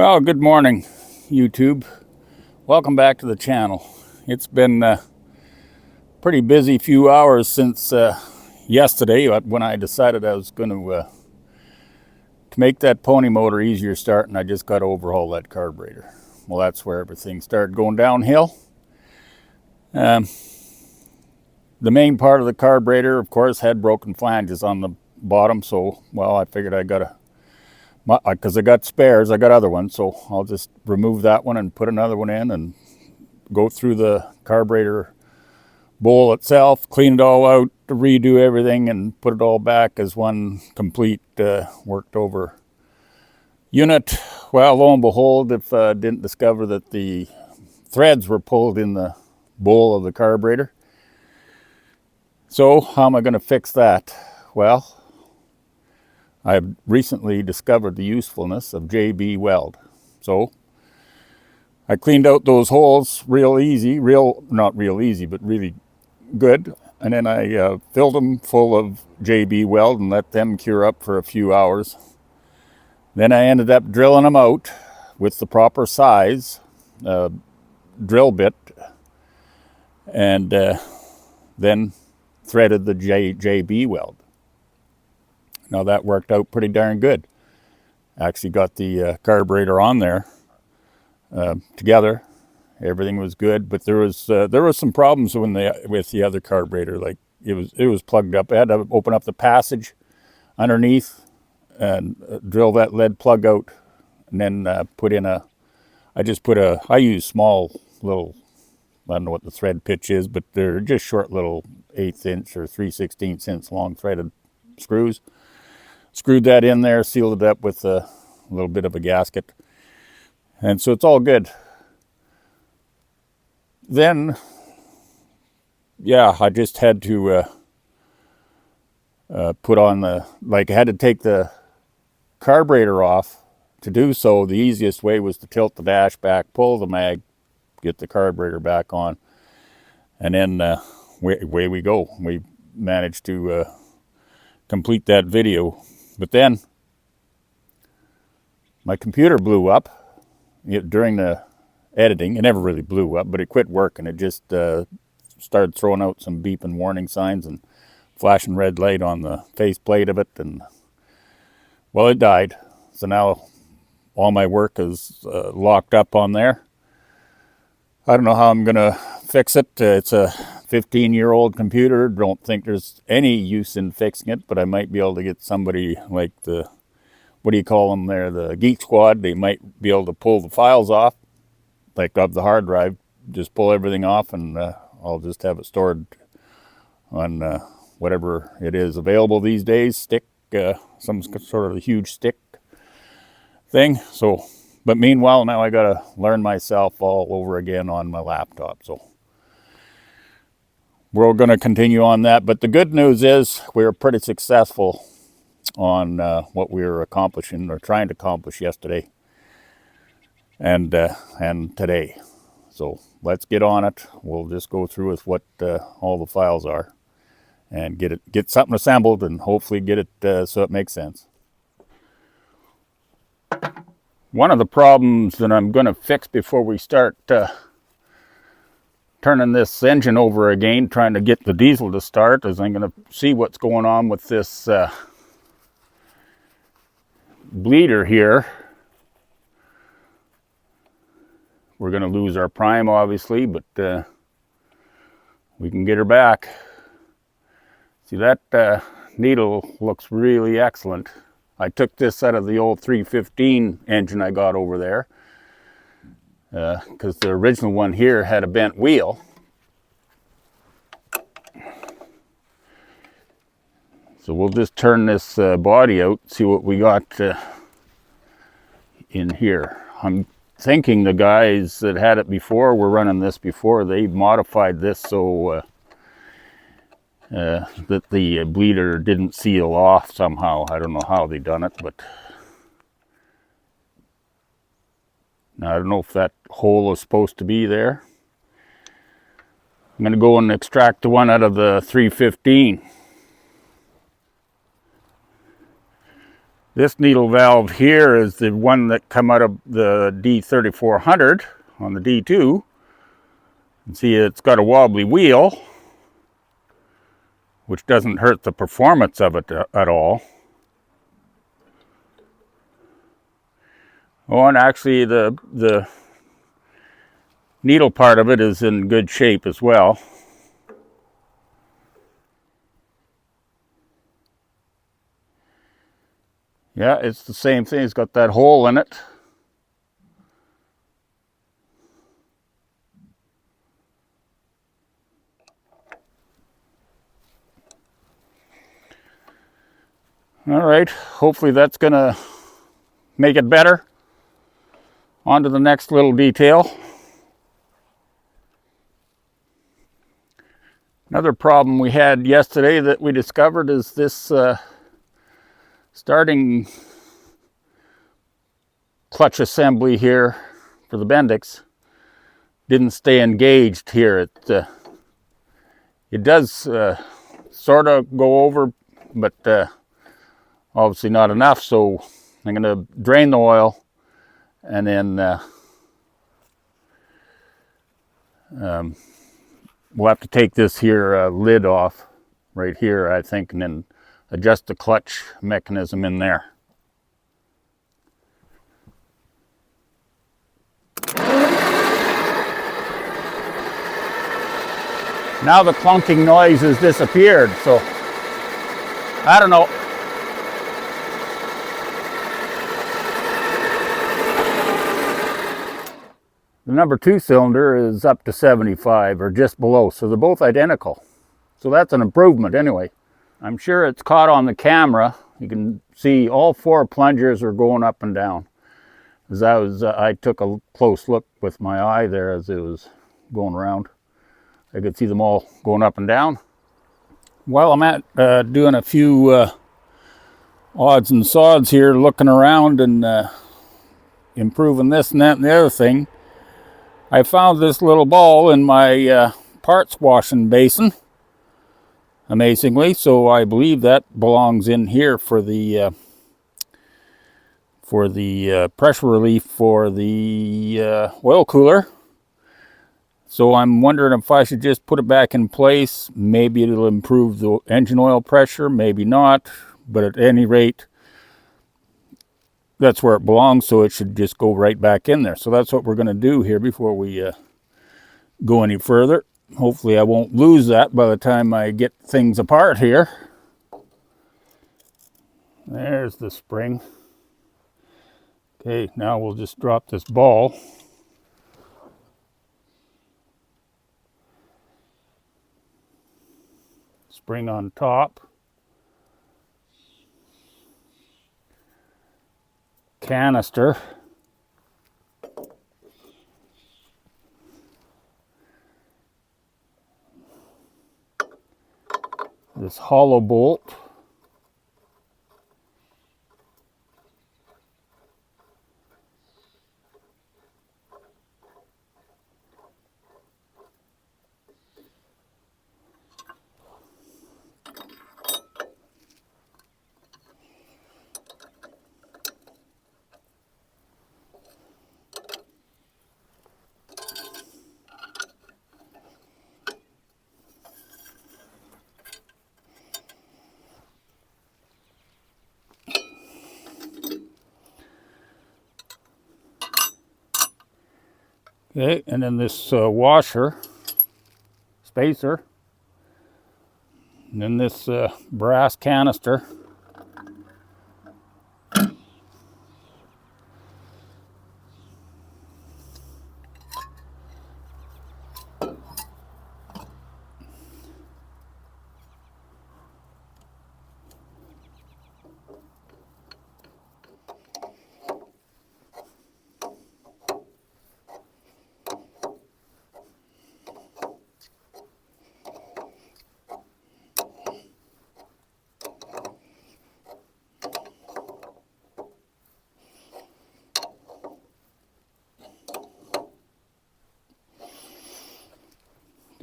Well, good morning, YouTube. Welcome back to the channel. It's been a pretty busy few hours since yesterday when I decided I was going to make that pony motor easier starting. I just got to overhaul that carburetor. Well, that's where everything started going downhill. The main part of the carburetor, of course, had broken flanges on the bottom, so, well, I figured I got to, because I got spares, I got other ones, so I'll just remove that one and put another one in and go through the carburetor bowl itself, clean it all out, redo everything, and put it all back as one complete worked over unit. Well, lo and behold, if I didn't discover that the threads were pulled in the bowl of the carburetor. So how am I going to fix that? Well, I've recently discovered the usefulness of JB Weld. So I cleaned out those holes real easy, not real easy, but really good. And then I filled them full of JB Weld and let them cure up for a few hours. Then I ended up drilling them out with the proper size drill bit, and then threaded the JB Weld. Now that worked out pretty darn good. Actually got the carburetor on there together. Everything was good, but there was some problems with the other carburetor. Like it was plugged up. I had to open up the passage underneath and drill that lead plug out, and then put in I use small little, I don't know what the thread pitch is, but they're just short little 1/8 inch or 3/16 inch long threaded screws. Screwed that in there, sealed it up with a little bit of a gasket, and so it's all good. Then, yeah, I just had to put on I had to take the carburetor off. To do so, the easiest way was to tilt the dash back, pull the mag, get the carburetor back on, and then away we go. We managed to complete that video. But then my computer blew up during the editing. It never really blew up, but it quit working. It just started throwing out some beeping warning signs and flashing red light on the faceplate of it, and well, it died. So now all my work is locked up on there. I don't know how I'm gonna fix it. It's a 15-year-old computer. Don't think there's any use in fixing it, but I might be able to get somebody like the, what do you call them there, the Geek Squad. They might be able to pull the files off, like of the hard drive, just pull everything off, and I'll just have it stored on whatever it is available these days, stick, some sort of a huge stick thing. So, but meanwhile, now I gotta learn myself all over again on my laptop. So we're gonna continue on that. But the good news is we were pretty successful on what we were accomplishing or trying to accomplish yesterday and today. So let's get on it. We'll just go through with what all the files are and get something assembled and hopefully get it so it makes sense. One of the problems that I'm going to fix before we start turning this engine over again, trying to get the diesel to start, is I'm going to see what's going on with this bleeder here. We're going to lose our prime, obviously, but we can get her back. See, that needle looks really excellent. I took this out of the old 315 engine I got over there, because the original one here had a bent wheel. So we'll just turn this body out, see what we got in here. I'm thinking the guys that had it before were running this before. They modified this so that the bleeder didn't seal off somehow. I don't know how they done it, but now I don't know if that hole is supposed to be there. I'm going to go and extract the one out of the 315. This needle valve here is the one that come out of the D3400 on the D2. And see, it's got a wobbly wheel, which doesn't hurt the performance of it at all. Oh, and actually the needle part of it is in good shape as well. Yeah, it's the same thing. It's got that hole in it. All right, hopefully that's gonna make it better. On to the next little detail. Another problem we had yesterday that we discovered is this starting clutch assembly here for the Bendix didn't stay engaged here. It does sort of go over, but obviously not enough. So I'm going to drain the oil and then we'll have to take this here lid off right here, I think, and then adjust the clutch mechanism in there. Now the clunking noise has disappeared, so I don't know. The number 2 cylinder is up to 75 or just below, so they're both identical. So that's an improvement anyway. I'm sure it's caught on the camera. You can see all 4 plungers are going up and down. As I took a close look with my eye there as it was going around. I could see them all going up and down. While I'm at doing a few odds and sods here, looking around and improving this and that and the other thing, I found this little ball in my parts washing basin, amazingly. So I believe that belongs in here for the pressure relief for the oil cooler. So I'm wondering if I should just put it back in place. Maybe it'll improve the engine oil pressure, maybe not. But at any rate, that's where it belongs, so it should just go right back in there. So that's what we're going to do here before we go any further. Hopefully I won't lose that by the time I get things apart here. There's the spring. Okay, now we'll just drop this ball. Spring on top. Canister. This hollow bolt. Okay, and then this washer, spacer, and then this brass canister.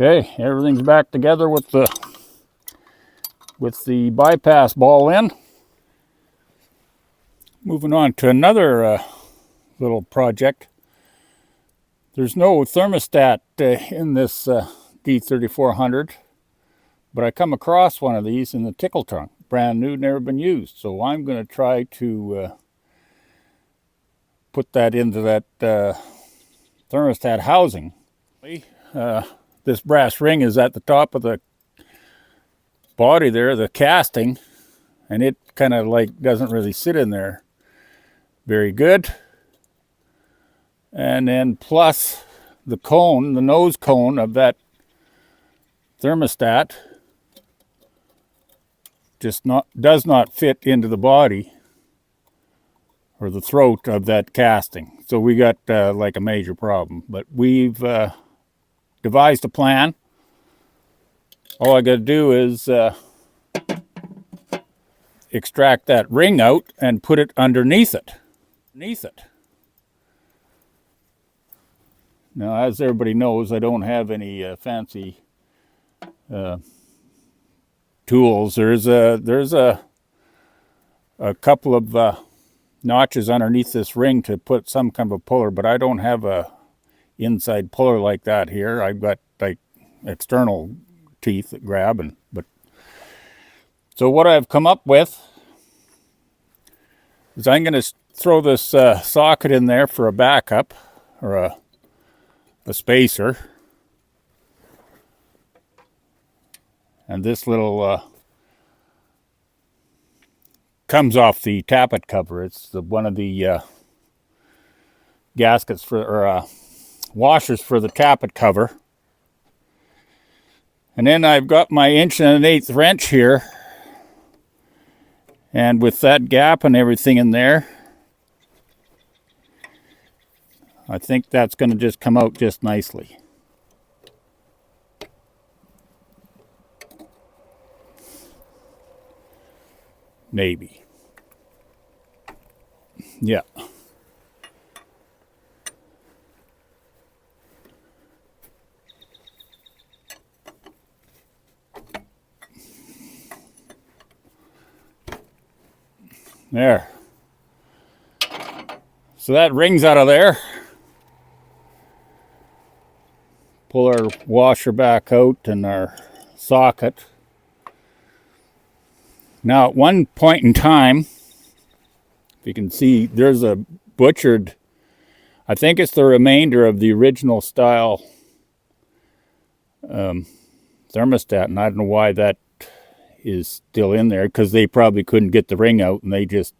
Okay, everything's back together with the bypass ball in. Moving on to another little project. There's no thermostat in this D3400, but I come across one of these in the tickle trunk, brand new, never been used. So I'm going to try to put that into that thermostat housing. This brass ring is at the top of the body there, the casting, and it kind of like doesn't really sit in there very good. And then plus the cone, the nose cone of that thermostat does not fit into the body or the throat of that casting. So we got like a major problem, but we've devised a plan. All I got to do is extract that ring out and put it underneath it. Now, as everybody knows, I don't have any fancy tools. There's a couple of notches underneath this ring to put some kind of a puller, but I don't have a inside puller like that here. I've got like external teeth that grab, but so what I've come up with is I'm going to throw this socket in there for a backup or a spacer, and this little comes off the tappet cover. It's one of the gaskets for or washers for the tappet cover. And then I've got my 1 1/8" wrench here, and with that gap and everything in there, I think that's going to just come out just nicely. Maybe. Yeah. There. So that ring's out of there. Pull our washer back out and our socket. Now, at one point in time, if you can see, there's a butchered, I think it's the remainder of the original style thermostat, and I don't know why that is still in there, because they probably couldn't get the ring out, and they just,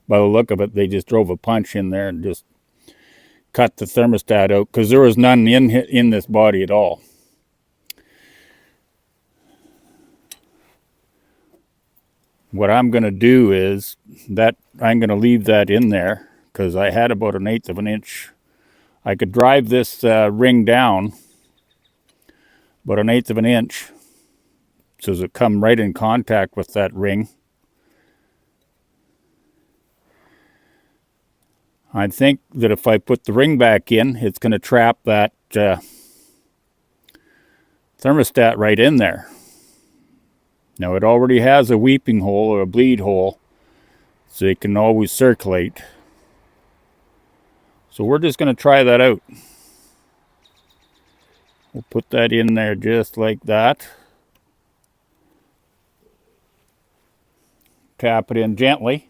by the look of it, they just drove a punch in there and just cut the thermostat out, because there was none in this body at all. What I'm going to do is that I'm going to leave that in there, because I had about 1/8 inch. I could drive this ring down about 1/8 inch, so it come right in contact with that ring. I think that if I put the ring back in, it's going to trap that thermostat right in there. Now, it already has a weeping hole or a bleed hole, so it can always circulate. So we're just going to try that out. We'll put that in there just like that. Tap it in gently.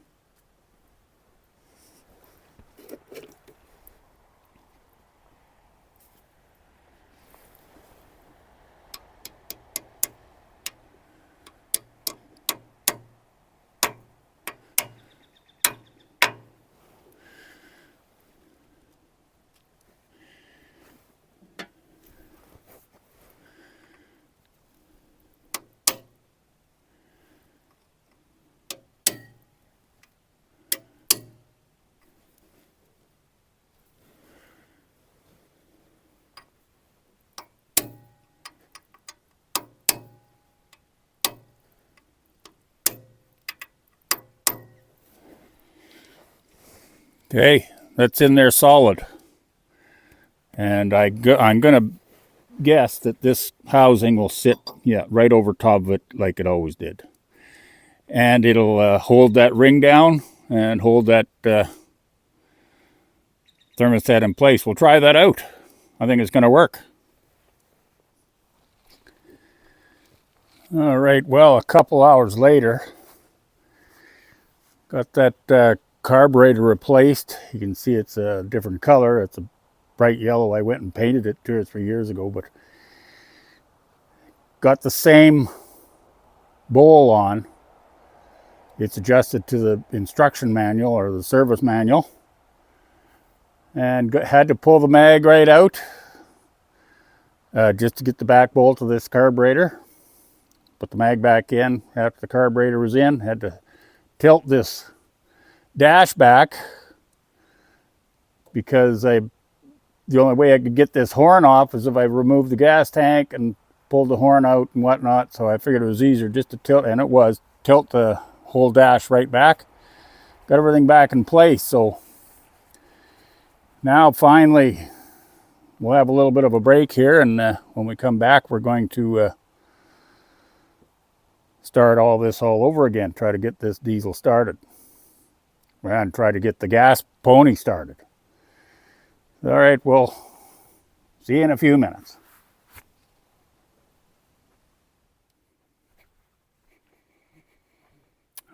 Okay, that's in there solid. And I'm going to guess that this housing will sit, right over top of it like it always did. And it'll hold that ring down, and hold that thermostat in place. We'll try that out. I think it's going to work. All right, well, a couple hours later, got that carburetor replaced. You can see it's a different color. It's a bright yellow. I went and painted it 2 or 3 years ago, but got the same bowl on. It's adjusted to the instruction manual or the service manual, and had to pull the mag right out just to get the back bolt of this carburetor. Put the mag back in after the carburetor was in. Had to tilt this dash back because the only way I could get this horn off is if I removed the gas tank and pulled the horn out and whatnot. So I figured it was easier just to tilt, and it was, tilt the whole dash right back. Got everything back in place. So now finally we'll have a little bit of a break here, and when we come back we're going to start all this all over again, try to get this diesel started and try to get the gas pony started. All right, well, see you in a few minutes.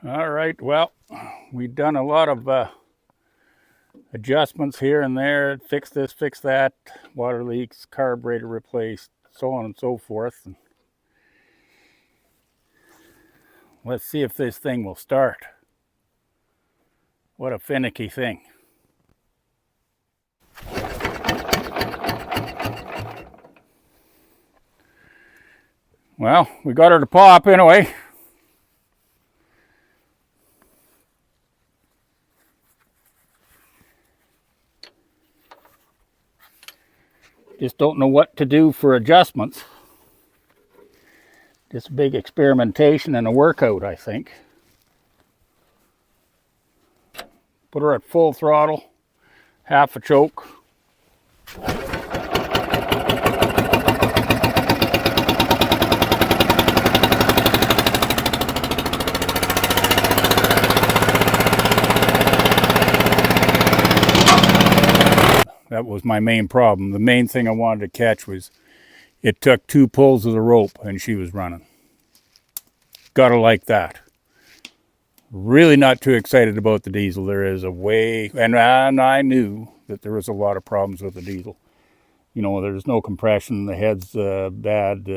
All right, well, we've done a lot of adjustments here and there, fix this, fix that, water leaks, carburetor replaced, so on and so forth. And let's see if this thing will start. What a finicky thing. Well, we got her to pop anyway. Just don't know what to do for adjustments. Just a big experimentation and a workout, I think. Put her at full throttle, half a choke. That was my main problem. The main thing I wanted to catch was it took 2 pulls of the rope and she was running. Gotta like that. Really not too excited about the diesel. There is a way, and I knew that there was a lot of problems with the diesel. You know, there's no compression, the head's bad,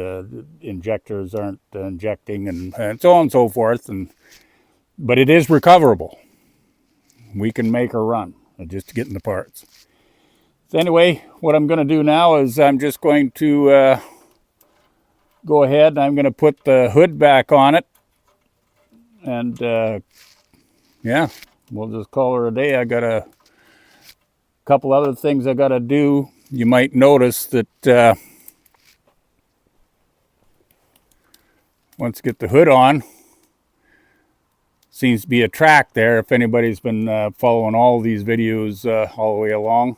injectors aren't injecting, and so on and so forth. But it is recoverable. We can make her run, just getting the parts. So anyway, what I'm going to do now is I'm just going to go ahead and I'm going to put the hood back on it. And yeah, we'll just call her a day. I got a couple other things I got to do. You might notice that once you get the hood on, seems to be a track there. If anybody's been following all these videos all the way along,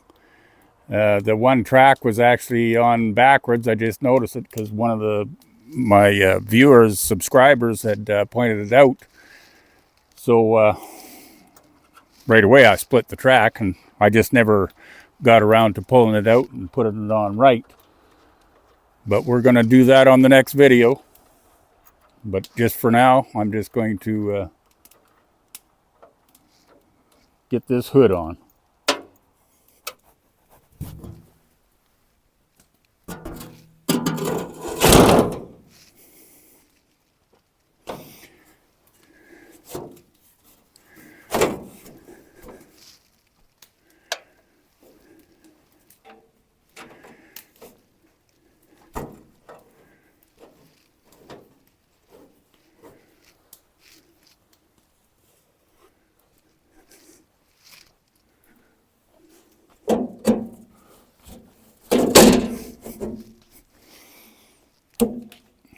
the one track was actually on backwards. I just noticed it because one of my viewers, subscribers, had pointed it out. So right away I split the track, and I just never got around to pulling it out and putting it on right. But we're going to do that on the next video. But just for now, I'm just going to get this hood on.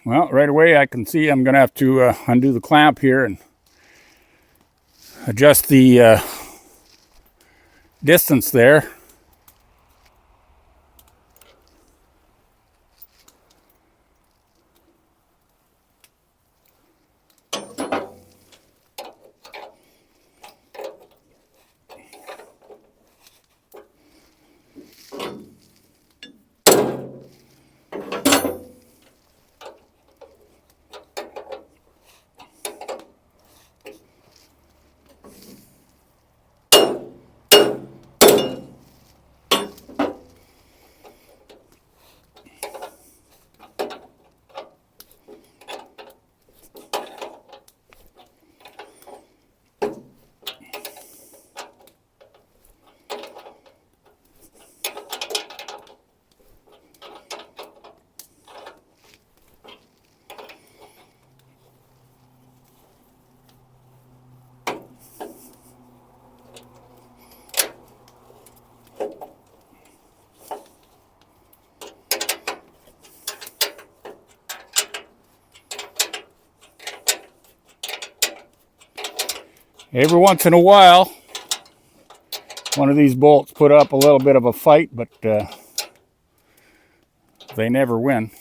Well, right away I can see I'm going to have to undo the clamp here and adjust the distance there. Every once in a while, one of these bolts put up a little bit of a fight, but they never win.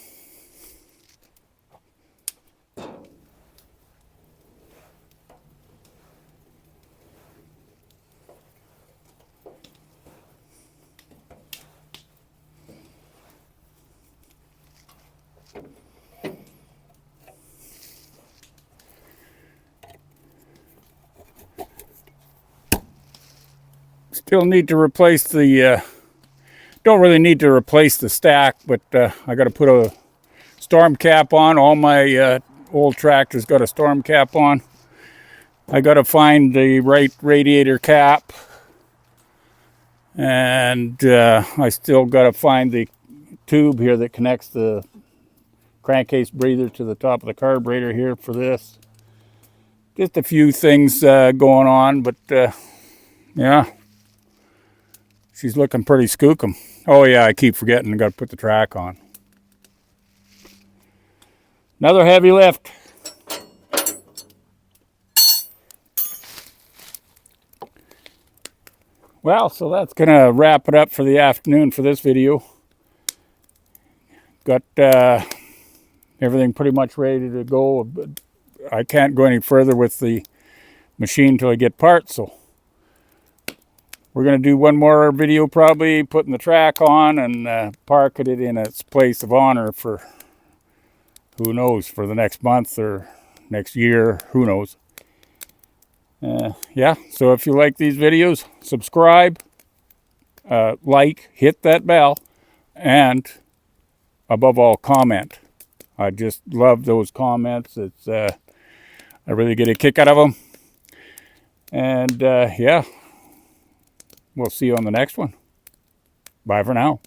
Still need to replace the, don't really need to replace the stack, but I got to put a storm cap on. All my old tractors got a storm cap on. I got to find the right radiator cap. And I still got to find the tube here that connects the crankcase breather to the top of the carburetor here for this. Just a few things going on, but yeah. She's looking pretty skookum. Oh yeah, I keep forgetting I got to put the track on. Another heavy lift. Well, so that's going to wrap it up for the afternoon for this video. Got everything pretty much ready to go. I can't go any further with the machine until I get parts, so we're going to do one more video, probably putting the track on and parking it in its place of honor for, who knows, for the next month or next year, who knows. Yeah, so if you like these videos, subscribe, like, hit that bell, and above all, comment. I just love those comments. It's I really get a kick out of them. And yeah, we'll see you on the next one. Bye for now.